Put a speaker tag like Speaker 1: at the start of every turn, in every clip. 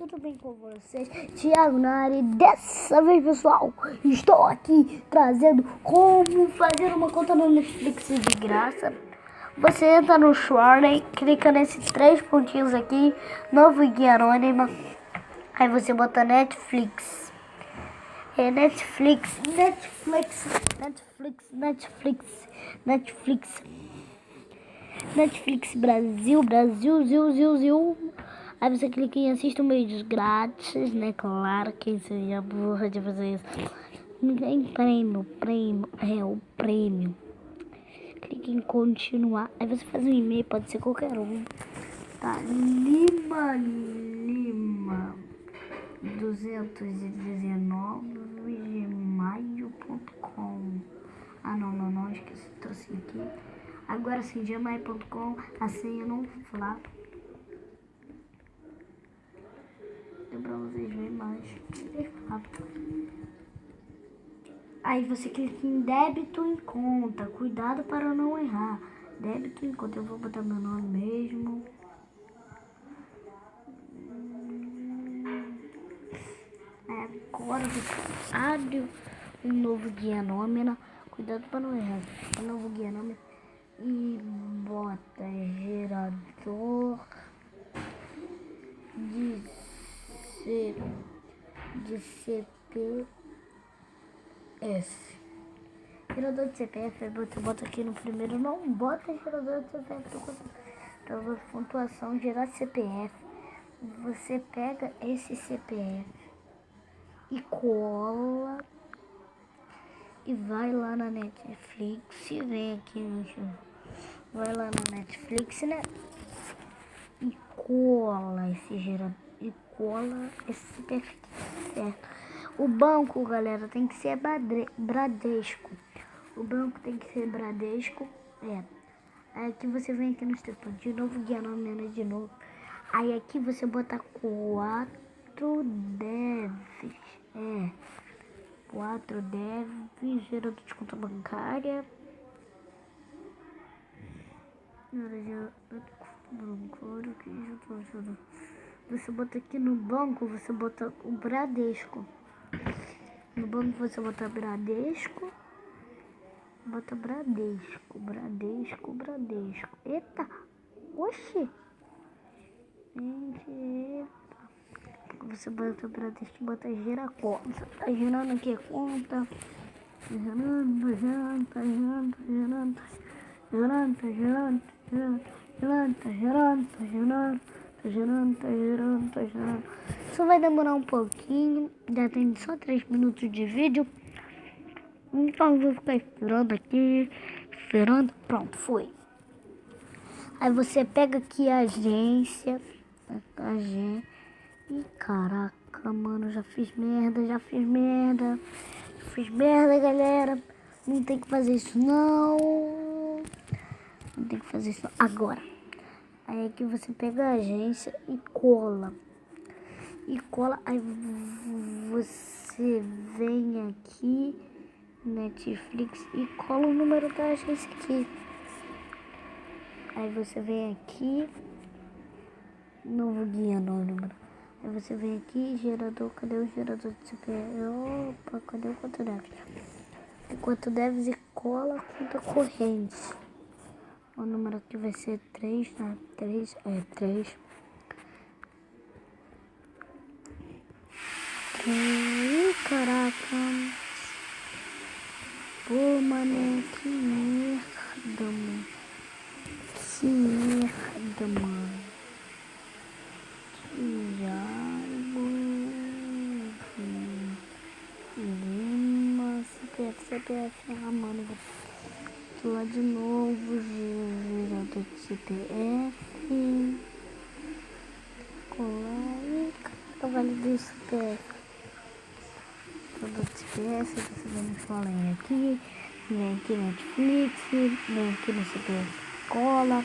Speaker 1: tudo bem com vocês? Thiago na área. Dessa vez, pessoal, estou aqui trazendo como fazer uma conta no Netflix de graça. Você entra no Shorty, clica nesses 3 pontinhos aqui, novo guia anônima. Aí você bota Netflix. Netflix Brasil. Aí você clica em assista um vídeos grátis, né? Claro que isso é burra de fazer isso. Tem prêmio. Clique em continuar. Aí você faz um e-mail, pode ser qualquer um. Tá, Lima 219 gmail.com. Não, esqueci, trouxe aqui. Agora sim, gmail.com, a senha não falar. Deu pra vocês verem mais. Aí você clica em débito em conta. Cuidado para não errar. Débito em conta. Eu vou botar meu nome mesmo. Agora você abre um novo guia nômina. Cuidado para não errar. Um novo guia nômina. E bota gerador de CPF. Gerador de CPF, você bota aqui no primeiro. Não bota gerador de CPF. Então, pontuação, gerar CPF. Você pega esse CPF e cola. E vai lá na Netflix. E vem aqui no show. Vai lá na Netflix, né? E cola esse gerador. E cola esse CPF certo. O banco, galera, tem que ser Bradesco. O banco tem que ser Bradesco. Aí aqui você vem aqui no setor. De novo, guia nome de novo. Aí aqui você bota 4 devs. 4 devs. Gerador de conta bancária. Você bota aqui no banco, você bota o Bradesco. No banco você bota Bradesco. Bota Bradesco. Eita! Oxi! Gente, eita! Você bota Bradesco, bota Giracó. Você tá girando aqui a conta. Girando. Isso vai demorar um pouquinho. Já tem só 3 minutos de vídeo. Então eu vou ficar esperando aqui. Pronto, foi. Aí você pega aqui a agência. Ih, caraca, mano, já fiz merda, galera. Não tem que fazer isso, não. Agora. Aí aqui você pega a agência e cola. Aí você vem aqui, Netflix, e cola o número da agência aqui. Aí você vem aqui, novo guia anônimo. Aí você vem aqui, gerador, cadê o gerador de CPF? Opa, cadê o quanto deve? Enquanto deve, e cola a conta corrente. O número aqui vai ser 3, né? 3. Ih, caraca. Pô, mané, que merda, mano. Lima, CPF, mano. Vou lá de novo, gerador de CPF. Colar e validar o CPF. Gerador de CPF, você vem no Falem aqui. Vem aqui Netflix, vem aqui no CPF cola.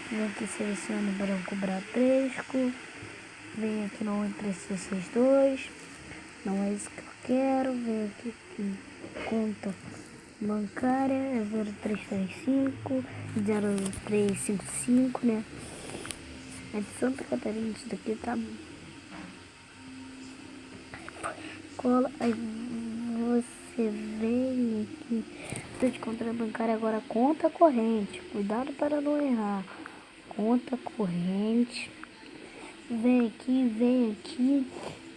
Speaker 1: Vem aqui, selecione branco Bradesco. Vem aqui no 1362. Não é isso que eu quero. Vem aqui em conta bancária. É 0335. 0355, né? É de Santa Catarina. Isso daqui tá escola, aí você vem aqui, de conta bancária agora, conta corrente, cuidado para não errar, conta corrente, vem aqui,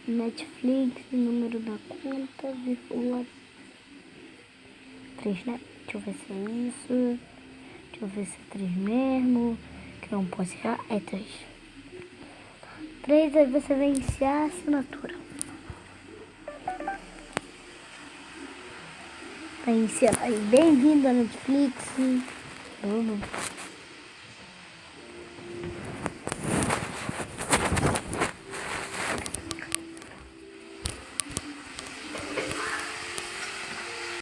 Speaker 1: Netflix, número da conta, vírgula 3, né? Deixa eu ver se é isso, deixa eu ver se é 3 mesmo, que eu não posso errar, é 3. 3, aí você vai iniciar a assinatura. Tá iniciando aí, bem-vindo à Netflix.